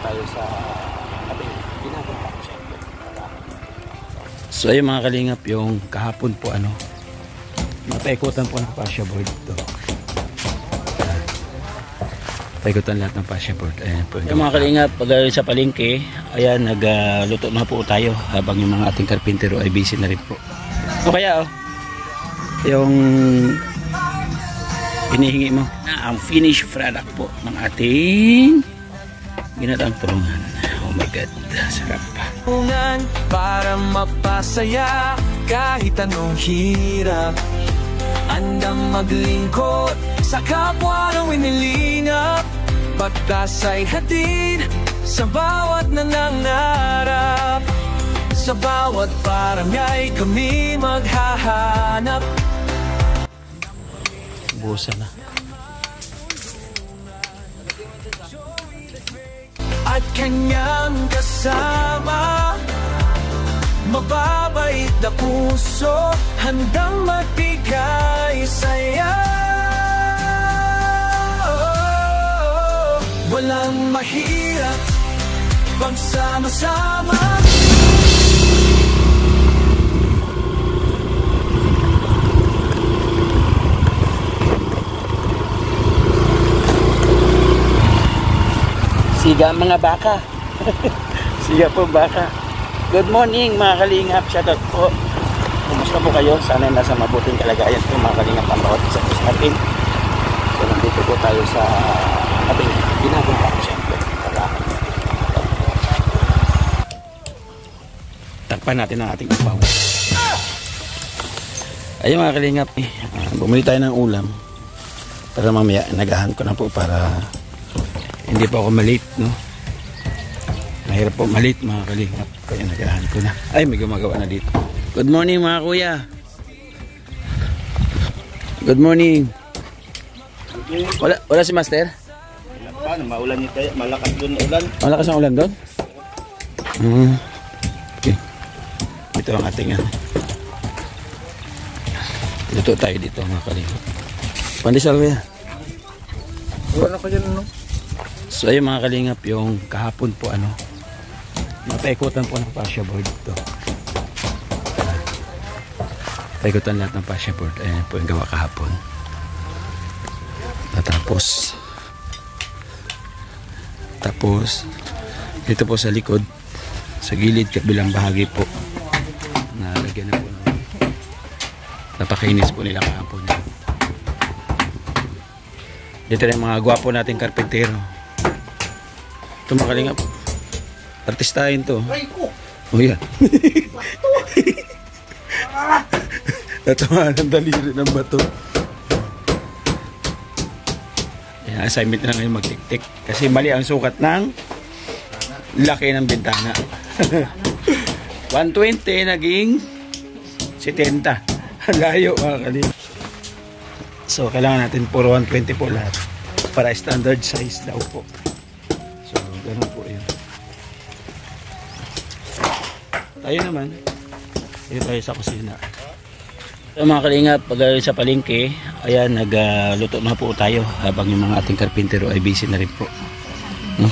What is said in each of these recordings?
tayo sa ating ginagawa. So ayun mga kalingap, yung kahapon po napaikutan po ng fascia board ito. Paikutan lahat ng fascia board. Ayan po yung mga kalingap, pag sa palengke, ayan, nagluto na po tayo habang yung mga ating karpintero ay busy na rin po. O kaya yung hinihingi mo na ang finished product po ng ating ginataang tulungan. Oh my God, sarap pa. Para mapasaya kahit anong hirap, andang maglingkod sa kapwa ng winilingap, pagkasay hatid sa bawat nangangarap, sa bawat barangay kami maghahanap. Busa na. At kanyang kasama, mababait na puso, handang magbigay saya. Walang mahirap pag sama-sama. Siga mga baka. Siga po baka. Good morning mga kalingap. Shoutout po. Kumusta po kayo? Sana nasa mabuting kalagayan po mga kalingap ang bawat isa po sa atin. So nandito po tayo sa ating ginagawa. Siyempre. Takpan natin ang ating upaw. Ayun mga kalingap. Bumili tayo ng ulam. Para mamaya nagahan ko na po para hindi pa ako malate, no? Mahirap po malate mga kalingap. Kaya nagahan ko na. Ay, may gumagawa na dito. Good morning mga kuya. Good morning. Wala si Master? Paano? Maulan niya tayo. Malakas doon ulan. Malakas ang ulan doon? Okay. Ito ang ating luto tayo dito mga kalingap. Pandesal kuya. Wala ka dyan, no? So ayun mga kalingap, yung kahapon po napaikutan po ng fascia board ito. Paikutan lahat ng fascia board. Ayan po yung gawa kahapon. Tapos dito po sa likod, sa gilid kabilang bahagi po, nalagyan na po napakinis po nila kahapon. Dito na yung mga gwapo nating karpentero. Ito mga kalingap, artistahin to. Oh yan. Natamaan ang daliri ng bato. Yan, assignment na ngayon magtiktik kasi mali ang sukat ng laki ng bintana. 120 naging 70. Layo mga kalingap. So kailangan natin puro 120 po lahat para standard size daw po. So ganun po yun. Tayo naman, dito tayo sa kusina. So mga kalingap, pag sa palengke, ayan, nagluto na po tayo habang yung mga ating karpintero ay busy na rin po, no?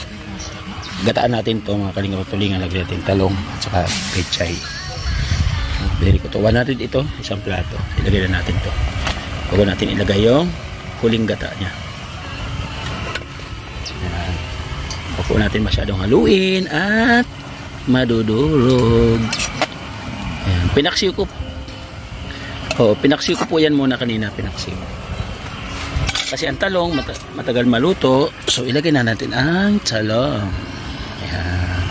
Gataan natin to mga kalingap, tulingan, lagyan natin talong at saka pechay. Very good. Tuwan natin ito, isang plato, ilagay na natin to. Bago natin ilagay yung huling gata nya. Ayan. Huwag po natin masyadong haluin at madudurog. Ayan. Pinaksiw ko. Pinaksiw ko po yan muna kanina. Pinaksiw. Kasi ang talong matagal maluto. So ilagay na natin ang talong. Ayan.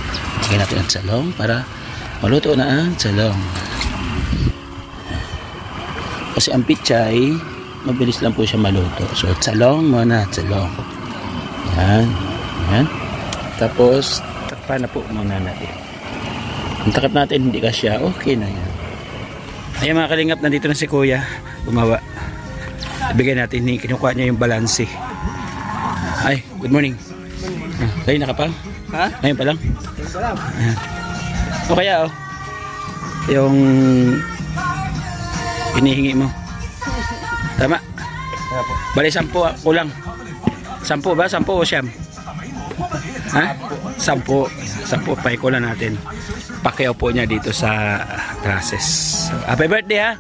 Ilagay natin ang talong para maluto na ang talong. Kasi ang pichay, mabilis lang po siya maluto. So, talong muna, talong. Yan. Yan. Tapos, takpan na po muna natin. Ang takip natin, hindi kasya, okay na yan. Ayan mga kalingap, nandito na si Kuya. Gumawa. Ibigay natin, kinukuha niya yung balanse. Ay, good morning. Kayo na ka pa? Ha? Ngayon pa lang? Ngayon pa lang. O kaya, yung hinihingi mo. Tama? Bali 10 kulang. 10 ba? 10 o 9? Ha? 10. 10 paikulan natin. Pakiyaw po niya dito sa classes. Happy birthday ha.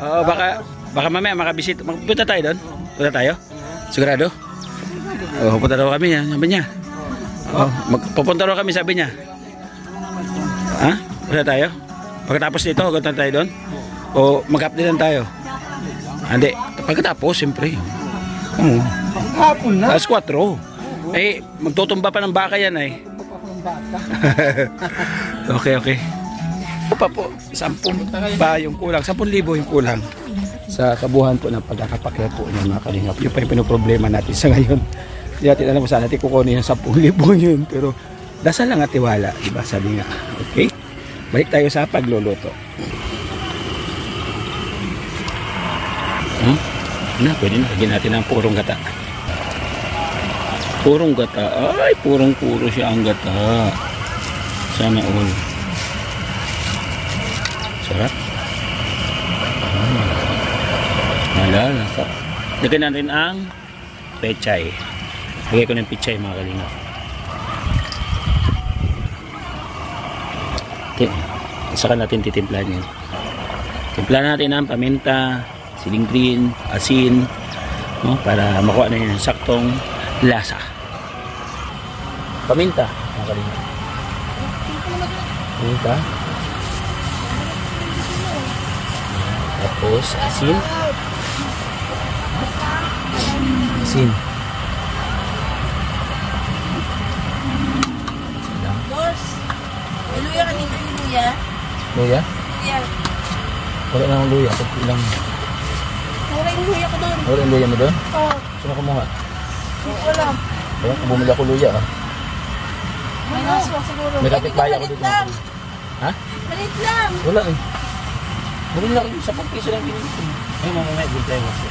Oo, baka mamaya makabisit. Punta tayo doon. Punta tayo. Sigurado? Oh, punta daw kami yan. Sabi niya. Oh, pupunta daw kami sabi niya. Ha? Punta tayo? Pagkatapos nito, punta tayo doon? O mag-update tayo? Hindi. Pagkatapos, siyempre. Oo. Hapon na. Alas 4. Eh, magtutumba pa ng baka yan eh. Okay. Pa po, 10 pa yung kulang. 10,000 yung kulang. Sa kabuhan po ng pagkakapakya po ng mga kalingap. Yung pa yung pinoproblema natin sa ngayon. Hindi natin alam kung saan natin kukunin yung 10,000 yun. Pero dasal lang at tiwala. Diba? Sabi nga. Okay? Balik tayo sa pagluluto. Pwede na. Lagyan natin ang purong gata. Purong gata. Ay, purong-puro siya ang gata. Sana all. Sarap. Malalasa. Lagyan natin ang pechay. Lagyan ko ng pechay mga kalingap. Okay. Saka natin titimplahan yun. Timplahan natin ang paminta, siling green, asin, no? Para makuha na yung saktong lasa. Paminta, mga kalingap. Paminta. Tapos asin. Asin. Boss, may luya ka dito yung luya? Luya? Luya. Wala na ang luya. Ilang... Wala yung luya ko doon. Wala yung luya mo doon? Oo. Sino kumuha? Hindi ko alam. Ayun, bumili ako luya ah. May naswa siguro. May kapitbahay ako dito. Lang. Ha? Malit lang. Wala eh. Bumili ako sa 10 piso lang pinito. Ay, mamamaya, good time ako.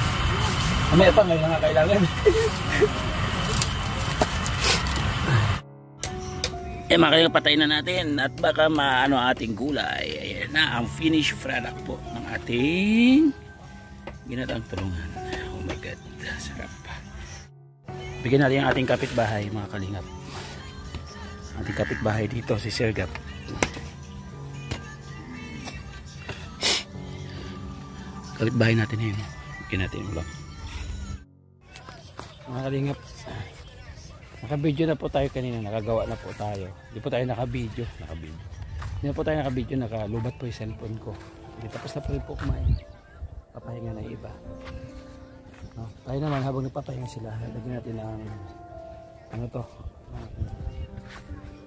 Mamaya pa, ngayon nga kailangan. Eh, makaling patayin na natin at baka maano ating gulay. Ayan na ang finished product po ng ating ginatang tulungan. Oh my God, sarap. Bigyan natin ang ating kapitbahay, mga kalingap. Ating kapitbahay dito, si Sir Gap. Kapitbahay natin yun. Bigyan natin ulam. Mga kalingap, naka-video na po tayo kanina, nakagawa na po tayo. Hindi po tayo naka-video. Hindi na po tayo naka-video, nakalubat po yung cellphone ko. Hindi, tapos na po rin po kumain. Papahinga na yung iba. No? Tayo naman, habang nagpapahinga sila, lagyan natin ang ano to,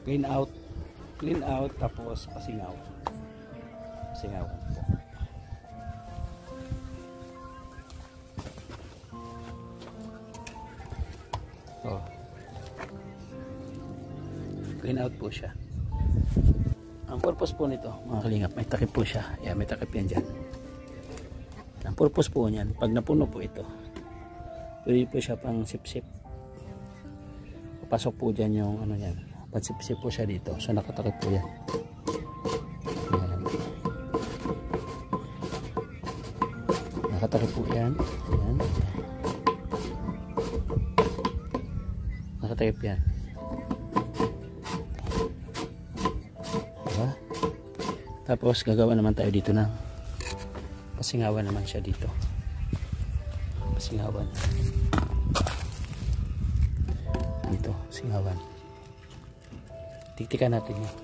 clean out, tapos pasingaw po. Oh. Clean out po siya. Ang purpose po nito, mga kalingap, may takip po siya. Ayan, may takip yan dyan. Ang purpose po niyan, pag napuno po ito, pwede po siya pang sip-sip. Papasok po dyan yung ano yan. Pansip-sip po siya dito. So nakatakip po yan. Ayan. Nakatakip po yan. Ayan. Nakatakip yan. Diba? Tapos gagawa naman tayo dito ng pasingawan naman siya dito. Pasingawan. Dito, singawan. Tiktikan natin yun.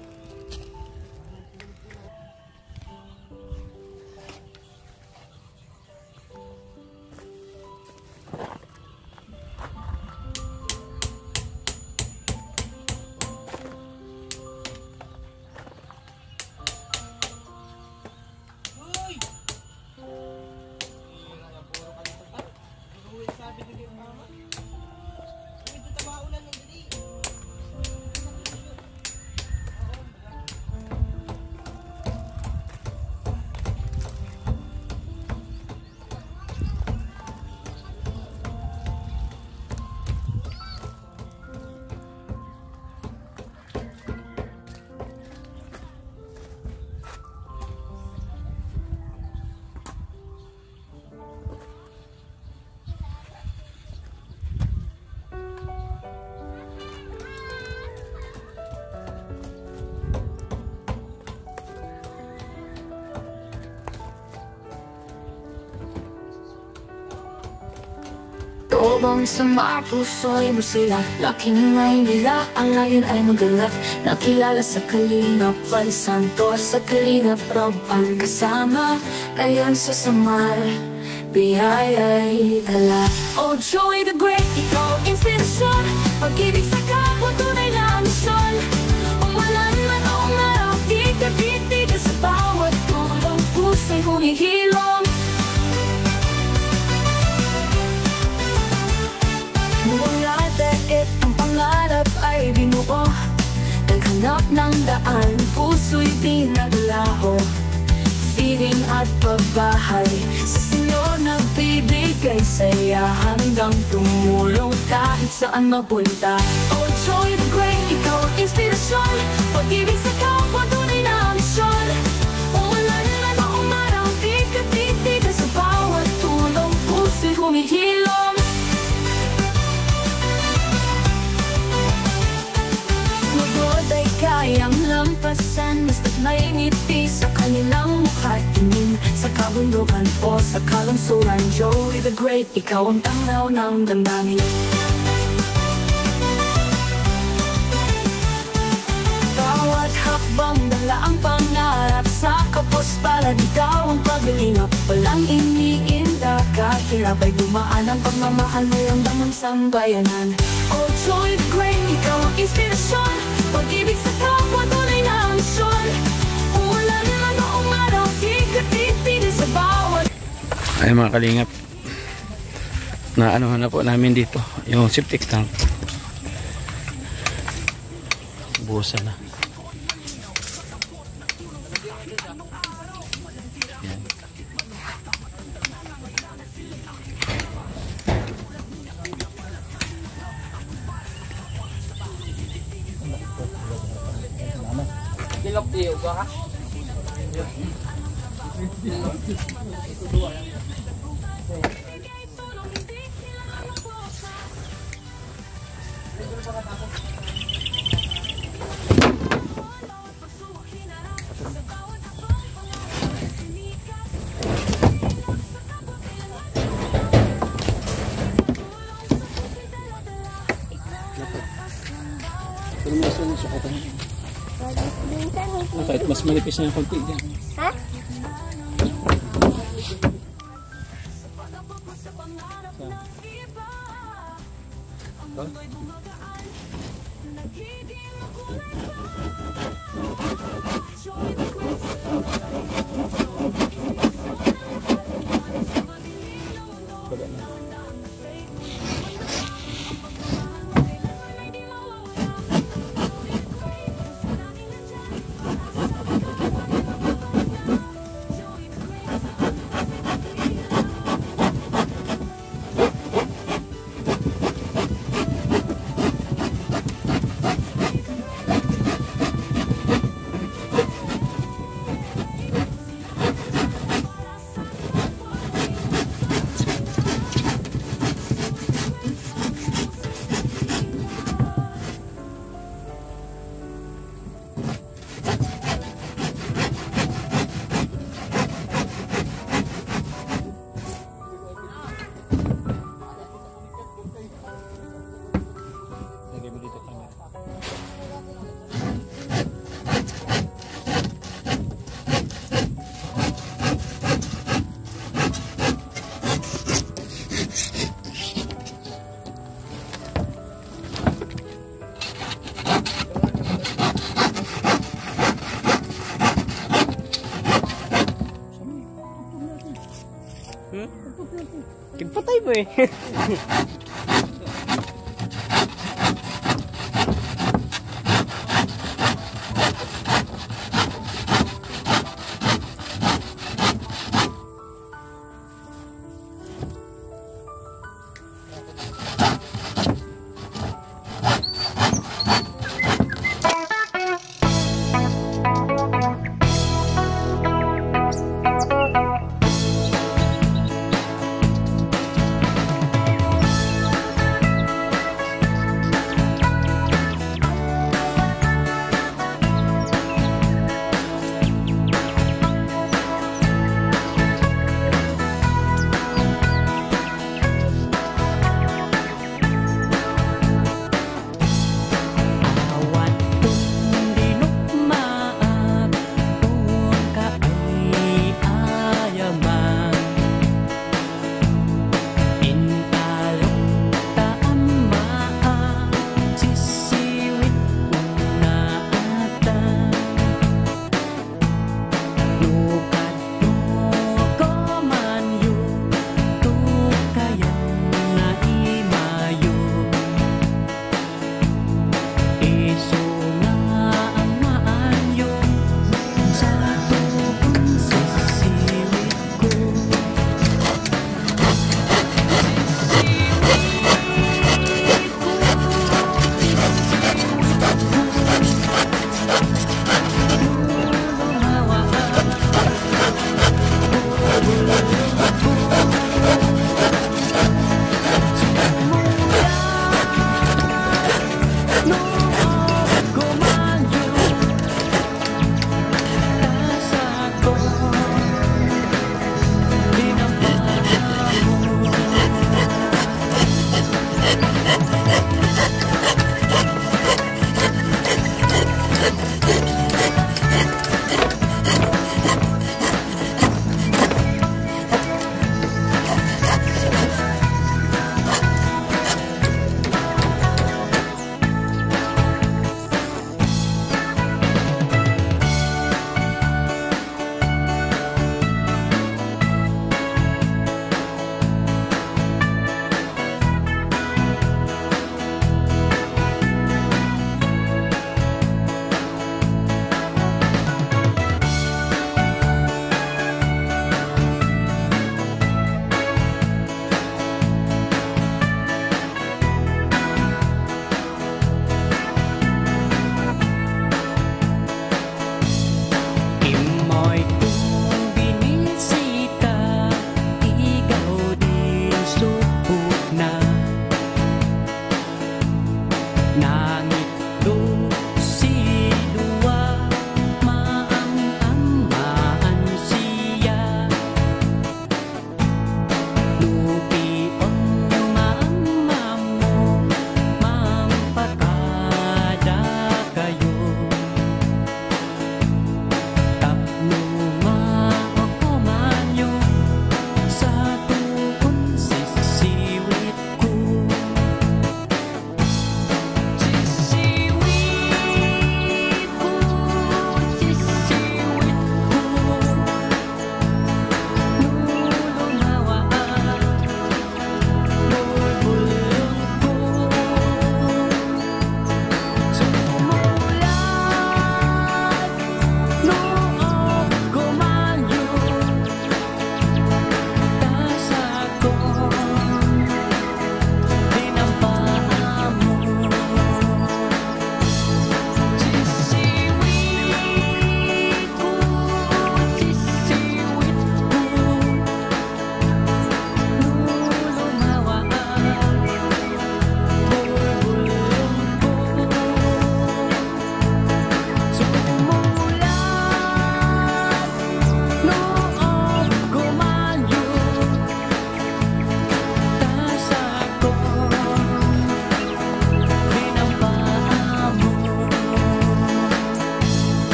Habang sa mga puso'y masila, laking Maynila, ang layon ay magalat. Nakilala sa Kalingap Val Santos, sa Kalingap Rob ang kasama. Ngayon sa Samar, biyaya'y dala. Oh Joey the Great, ikaw ang inspirasyon. Pag-ibig sa kapwa, tunay na misyon. Umulan man o umaraw, di ka titigil sa bawat tulong. Puso'y humihilom. Mula daig ang pangarap ay binuo. Naghanap ng daan, puso'y pinaglaho. Feeling at pagbahay, sa sinyo nagbibigay saya. Hanggang tumulong kahit saan mapunta. Oh Joey the Great, ikaw ang inspirasyon. Pag-ibig sa kapwa, tunay na misyon. Umulan man o umaraw, di ka titigil sa bawat tulong. Puso'y humihilom. Ay kayang lampasan, basta't may ngiti sa kanilang mukha. Tingin sa kabundukan o sa kalungsuran. Joey the Great, ikaw ang tanglaw ng damdamin. Bawat hakbang dala ang pangarap, sa kapos palad ikaw ang paglingap. Walang iniinda, kahirap ay dumaan ang pagmamahal mo yung damang sambayanan. Oh Joey the Great, ikaw ang inspirasyon. Pag-ibig sa kapwa, tunay na misyon. Umulan man o umaraw, di ka titigil sa bawat. Ay mga kalingap, na ano na po namin dito yung septic tank. Buhusan na. Yan. Dilok-dilok ka? Pero mas yung sukutan. Kahit mas malipis na yung konti dyan. Ha? Tigpatay mo eh.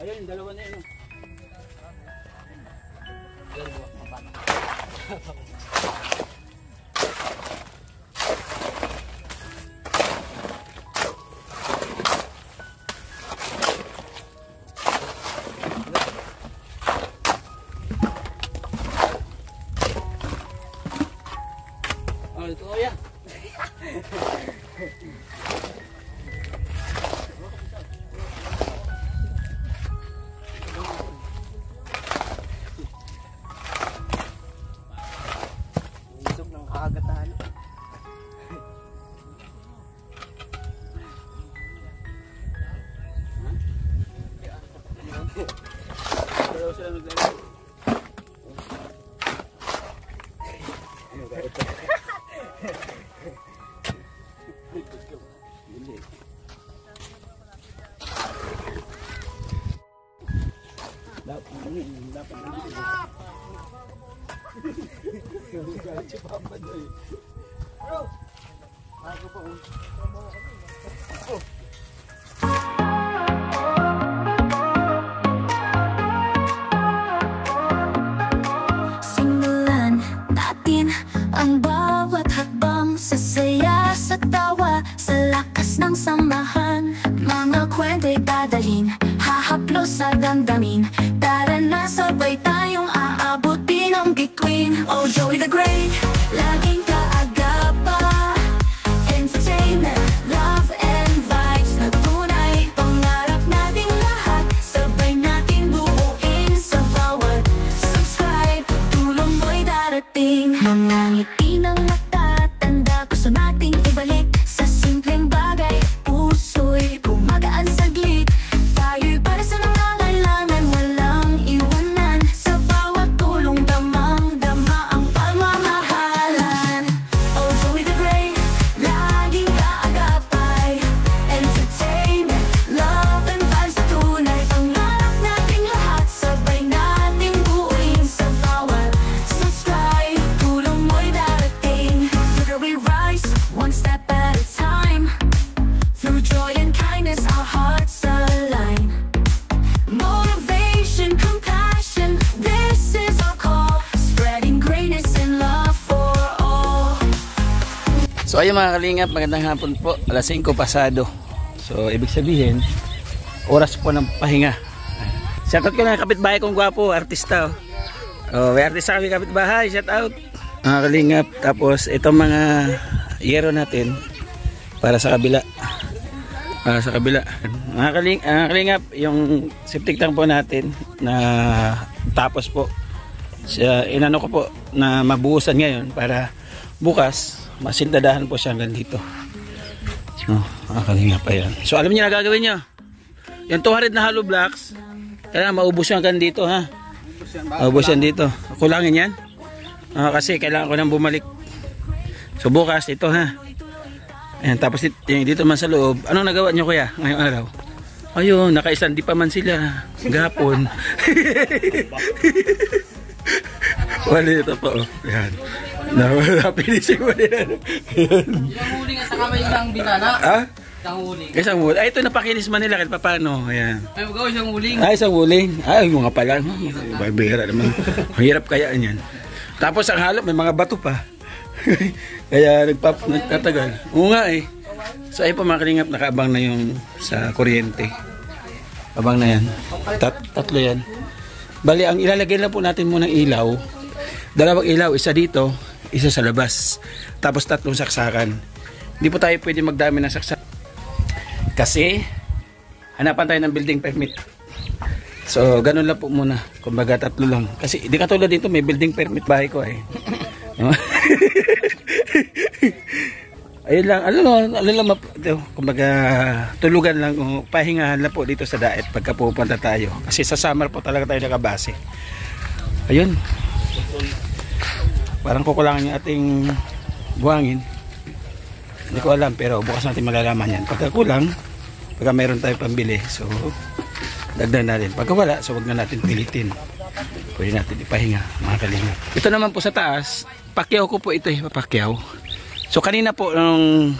Ayun, dalawa na yun. Oh, ito ya. Isok ng kakagatahan. Pero sila naglalaro. Simulan natin ang bawat hakbang sa saya, sa tawa, sa lakas ng samahan. Mga kwento'y dadalhin, hahaplos sa damdamin. Tara na, sabay tayong aabutin ang bituin. Oh, Joey the Great, laging kaagapa. Entertainment, love and vibes na tunay. Pangarap nating lahat, sabay natin buuin. Sa bawat subscribe, tulong mo'y darating. Mga ngiti ng mata, tanda gusto nating ibalik. Sa simpleng bagay, puso'y gumagaan saglit. Tayo'y para sa nangangailangan, walang iwanan. Sa bawat tulong, damang-dama ang pagmamahalan. Oh, Joey the Great, laging kaagapay. Entertainment, love and vibes na tunay. Pangarap nating lahat, sabay nating buuin. Sa bawat subscribe, tulong mo'y darating. Together we rise, one step at a time. Through joy and kindness, our hearts align. Motivation, compassion, this is our call. Spreading greatness and love for all. So ayun mga kalingap, magandang hapon po. Alas 5 pasado. So ibig sabihin, oras po ng pahinga. Shoutout ko na kapitbahay kong gwapo, artista. Oh, may artista kami kapitbahay, shoutout. Mga kalingap, tapos itong mga yero natin para sa kabila. Para sa kabila. Mga kalingap, yung septic tank po natin na tapos po. Inano ko po na mabuhusan ngayon para bukas masildadahan po siya hanggang dito. Mga kalingap, ayan. So alam niyo na gagawin niyo. Yung 200 na hollow blocks, kailangan maubos yan hanggang dito, ha. Maubos yan dito. Kulangin yan. Kasi kailangan ko nang bumalik. So bukas ito, ha. Ayan, tapos dito man sa loob. Anong nagawa niyo kuya ngayong araw? Ayun, naka-standi pa man sila. Gapon. Wala ito pa, oh. Ayan. Napinisip mo din. Isang huling at saka may isang bitana. Ha? Isang huling. Isang huling. Ay, ito napakinis man nila kahit paano. Ayan. Ay, magawa isang huling. Ay, isang huling. Ay, mga pala. Barbera naman. Mahirap kaya yan. Tapos ang halop, may mga bato pa. Kaya nagtatagal. Oo nga eh. So ay pa mga kalingap, nakaabang na yung sa kuryente. Abang na yan. Tatlo yan. Bali, ang ilalagay lang po natin muna ng ilaw. Dalawang ilaw, isa dito, isa sa labas. Tapos 3 saksakan. Hindi po tayo pwede magdami ng saksakan. Kasi hanapan tayo ng building permit. So ganun lang po muna. Kumbaga 3 lang. Kasi di katulad dito, may building permit bahay ko eh. Ayun lang, kumbaga tulugan lang, pahingahan lang po dito sa daet pagka pupunta tayo. Kasi sa summer po talaga tayo nakabase. Ayun. Parang kukulangan yung ating buhangin. Hindi ko alam, pero bukas natin malalaman yan. Pagka kulang, pagka meron tayo pambili, so dagdag natin. Pagka wala, so wag na natin pilitin. Pwede natin ipahinga, mga kalingap. Ito naman po sa taas, pakyaw ko po ito eh, pakyaw. So kanina po nung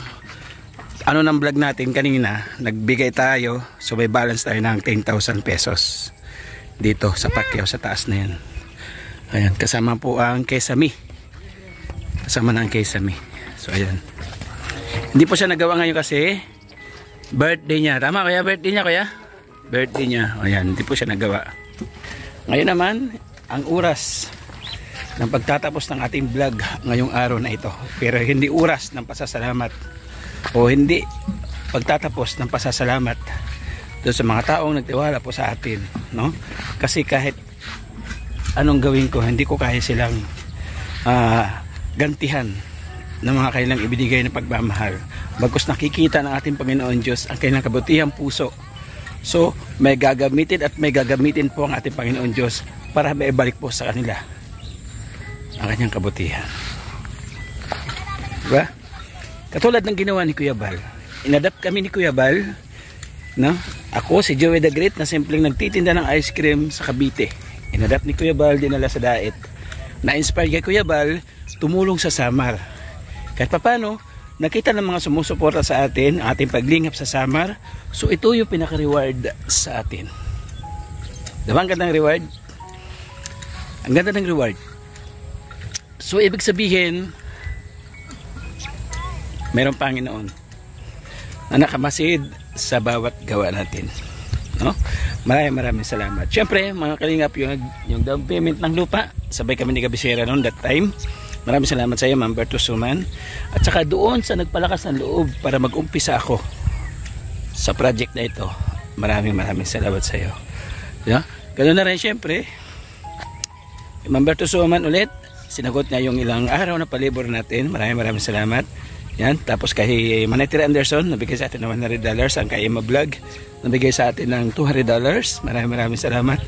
ano ng vlog natin kanina, nagbigay tayo, so may balance tayo ng 10,000 pesos dito sa Pacquiao sa taas na yan. Ayan, kasama po ang Kesame. Kasama na ang Kesame. So ayan. Hindi po siya nagawa ngayon kasi birthday niya. Tama kaya birthday niya kaya? Birthday niya. Ayan, hindi po siya nagawa. Ngayon naman, ang oras ng pagtatapos ng ating vlog ngayong araw na ito. Pero hindi oras ng pasasalamat o hindi pagtatapos ng pasasalamat doon sa mga taong nagtiwala po sa atin, no? Kasi kahit anong gawin ko, hindi ko kaya silang gantihan ng mga kailang ibinigay na pagmamahal. Bagkus nakikita ng ating Panginoon Diyos ang kailang kabutihang puso. So, may gagamitin at may gagamitin po ang ating Panginoon Diyos para maibalik po sa kanila ang kanyang kabutihan. Diba? Katulad ng ginawa ni Kuya Bal. Inadapt kami ni Kuya Bal, no? Ako, si Joey the Great, na simpleng nagtitinda ng ice cream sa Cavite. Inadapt ni Kuya Bal, dinala sa Daet. Na-inspire kay Kuya Bal, tumulong sa Samar. Kahit papano, nakita ng mga sumusuporta sa atin, ating paglingap sa Samar. So ito yung pinaka-reward sa atin. Diba ang ganda ng reward? Ang ganda ng reward. So ibig sabihin, mayroong Panginoon na nakamasid sa bawat gawa natin, no? Maraming salamat. Siyempre mga kalingap, yung down payment ng lupa, sabay kami ni Gabisera noon that time. Maraming salamat sa iyo, Ma'am Berto Suman. At saka doon sa nagpalakas ng loob para mag-umpisa ako sa project na ito. Maraming salamat sa iyo. Yeah? Ganoon na rin siyempre, Ma'am Berto Suman ulit, sinagot niya yung ilang araw na palibor natin. Maraming salamat. Yan. Tapos kay Manetira Anderson, nabigay sa atin ng $100. Ang kay Emma Vlog, nabigay sa atin ng $200. Maraming salamat.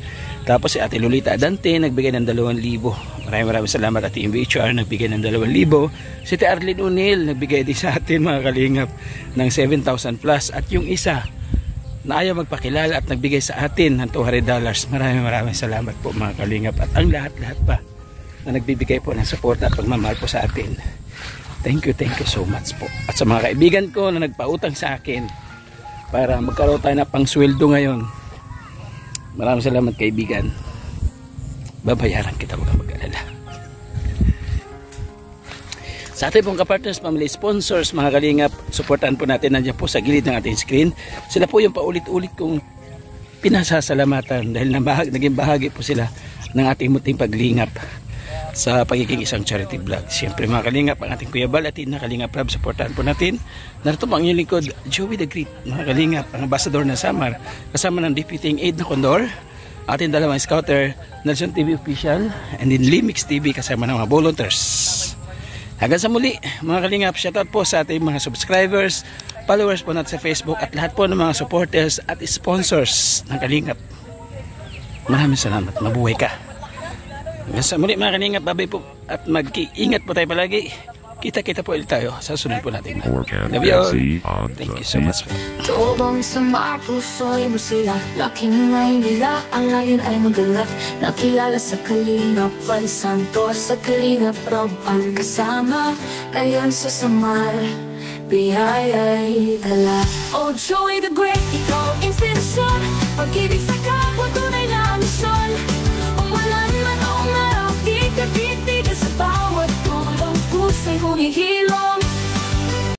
Tapos si Ate Lolita Adante, nagbigay ng 2,000. Maraming salamat. Ate MBHR, nagbigay ng 2,000. Si Ate Arlene Unil, nagbigay din sa atin mga kalingap ng 7,000 plus. At yung isa na ayaw magpakilala at nagbigay sa atin ng $200. Maraming salamat po mga kalingap. At ang lahat pa na nagbibigay po ng support at pagmamahal po sa atin. Thank you so much po. At sa mga kaibigan ko na nagpautang sa akin para magkaroon tayo na pangsweldo ngayon, maraming salamat kaibigan. Babayaran kita, huwag kang mag-alala. Sa ating pong kapartners, family sponsors, mga kalingap, supportan po natin, nandiyan po sa gilid ng ating screen. Sila po yung paulit-ulit kong pinasasalamatan dahil naging bahagi po sila ng ating muting paglingap sa pagiging isang charity vlog. Siyempre mga kalingap, ang ating Kuya Bal at na Kalingap Rab, supportahan po natin. Narito po ang inyong lingkod, Joey the Great, mga kalingap, ang ambassador ng Samar, kasama ng Deputy Aid na Condor, ating dalawang scouter, Nelson TV Official, and din Limix TV, kasama ng mga volunteers. Hanggang sa muli mga kalingap, shoutout po sa ating mga subscribers, followers po natin sa Facebook, at lahat po ng mga supporters at sponsors ng Kalingap. Maraming salamat, mabuhay ka. Hanggang sa muli mga kalingap, babay po at mag-iingat po tayo palagi. Kita-kita po ulit tayo sa sunod po natin. Love you all. Thank you so much. Tobong sa mga puso'y masila, laking ngay nila, ang layon ay magalak. Nakilala sa Kalingap, Val Santos, sa Kalingap Rob ang kasama. Ngayon sa Samar, biyaya'y dala. Oh Joey